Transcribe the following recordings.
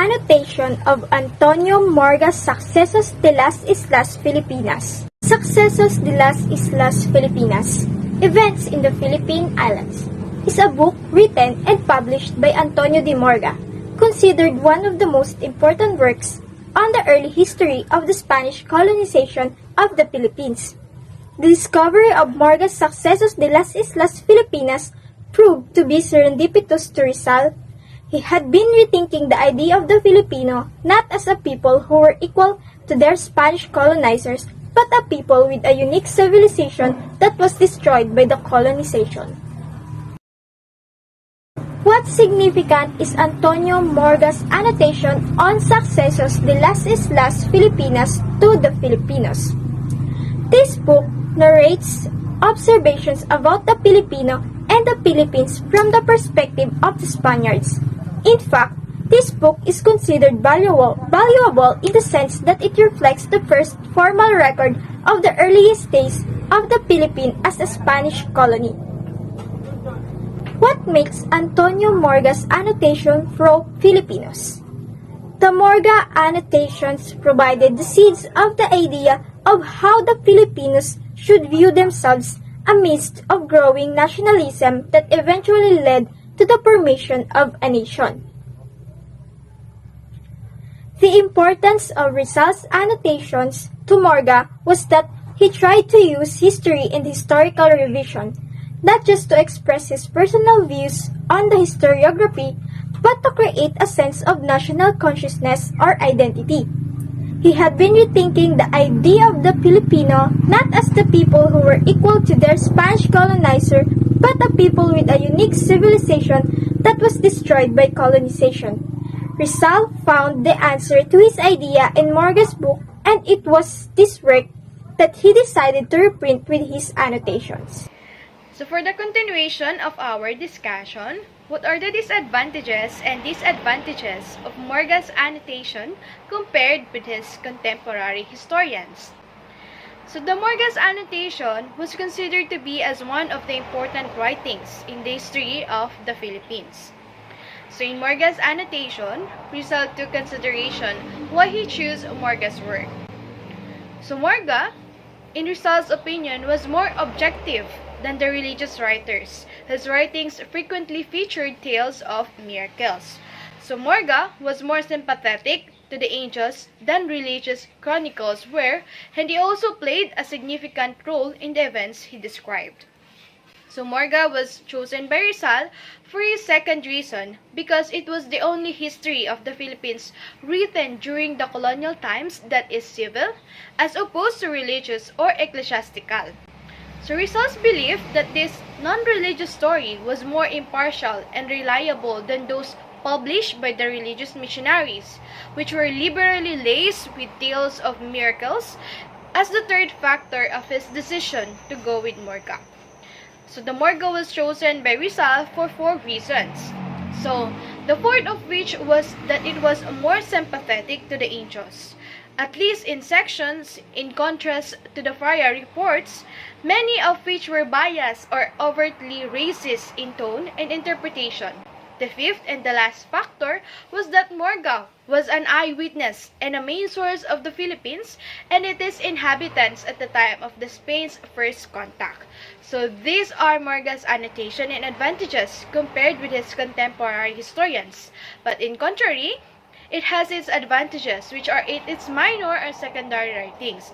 Annotation of Antonio Morga's Sucesos de las Islas Filipinas. Sucesos de las Islas Filipinas, Events in the Philippine Islands, is a book written and published by Antonio de Morga, considered one of the most important works on the early history of the Spanish colonization of the Philippines. The discovery of Morga's Sucesos de las Islas Filipinas proved to be serendipitous to Rizal. He had been rethinking the idea of the Filipino not as a people who were equal to their Spanish colonizers, but a people with a unique civilization that was destroyed by the colonization. What's significant is Antonio Morga's annotation on Sucesos de las Islas Filipinas to the Filipinos. This book narrates observations about the Filipino and the Philippines from the perspective of the Spaniards. In fact, this book is considered valuable in the sense that it reflects the first formal record of the earliest days of the Philippines as a Spanish colony. What makes Antonio Morga's annotation pro-Filipinos? The Morga annotations provided the seeds of the idea of how the Filipinos should view themselves amidst of growing nationalism that eventually led to the formation of a nation. The importance of Rizal's annotations to Morga was that he tried to use history in historical revision, not just to express his personal views on the historiography, but to create a sense of national consciousness or identity. He had been rethinking the idea of the Filipino not as the people who were equal to their Spanish colonizer, but a people with a unique civilization that was destroyed by colonization. Rizal found the answer to his idea in Morga's book, and it was this work that he decided to reprint with his annotations. So for the continuation of our discussion, what are the disadvantages and disadvantages of Morga's annotation compared with his contemporary historians? So the Morga's annotation was considered to be as one of the important writings in the history of the Philippines. So in Morga's annotation, Rizal took consideration why he chose Morga's work. So Morga, in Rizal's opinion, was more objective than the religious writers. His writings frequently featured tales of miracles. So Morga was more sympathetic to the angels than religious chronicles were, and he also played a significant role in the events he described. So Morga was chosen by Rizal for his second reason because it was the only history of the Philippines written during the colonial times that is civil as opposed to religious or ecclesiastical. So Rizal's belief that this non-religious story was more impartial and reliable than those published by the religious missionaries, which were liberally laced with tales of miracles, as the third factor of his decision to go with Morga. So the Morga was chosen by Rizal for 4 reasons. So the fourth of which was that it was more sympathetic to the angels, at least in sections, in contrast to the prior reports, many of which were biased or overtly racist in tone and interpretation. The fifth and the last factor was that Morga was an eyewitness and a main source of the Philippines and its inhabitants at the time of the Spain's first contact. So these are Morga's annotation and advantages compared with his contemporary historians. But in contrary, it has its advantages, which are its minor or secondary writings.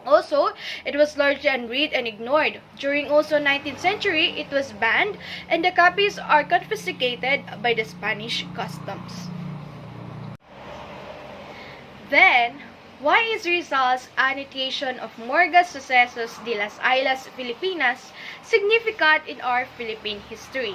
Also, it was largely unread and ignored. During also 19th century, it was banned, and the copies are confiscated by the Spanish customs. Then, why is Rizal's annotation of Morga's Sucesos de las Islas Filipinas significant in our Philippine history?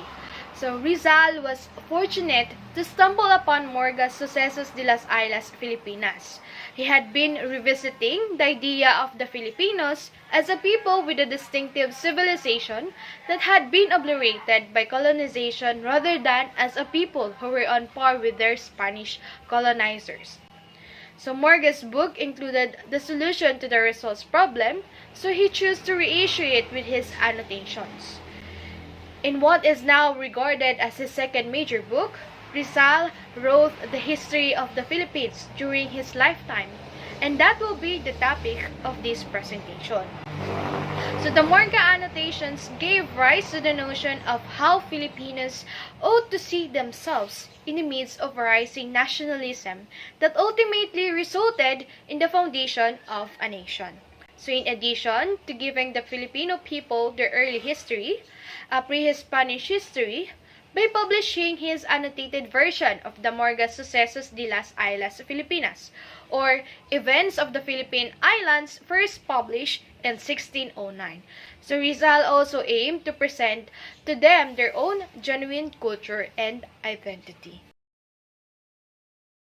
So Rizal was fortunate to stumble upon Morga's Sucesos de las Islas Filipinas. He had been revisiting the idea of the Filipinos as a people with a distinctive civilization that had been obliterated by colonization rather than as a people who were on par with their Spanish colonizers. So Morga's book included the solution to the Rizal's problem, so he chose to reissue it with his annotations. In what is now regarded as his second major book, Rizal wrote the history of the Philippines during his lifetime, and that will be the topic of this presentation. So the Morga annotations gave rise to the notion of how Filipinos ought to see themselves in the midst of rising nationalism that ultimately resulted in the foundation of a nation. So in addition to giving the Filipino people their early history, a pre-Spanish history, by publishing his annotated version of the Morga Sucesos de las Islas Filipinas, or Events of the Philippine Islands, first published in 1609. So Rizal also aimed to present to them their own genuine culture and identity.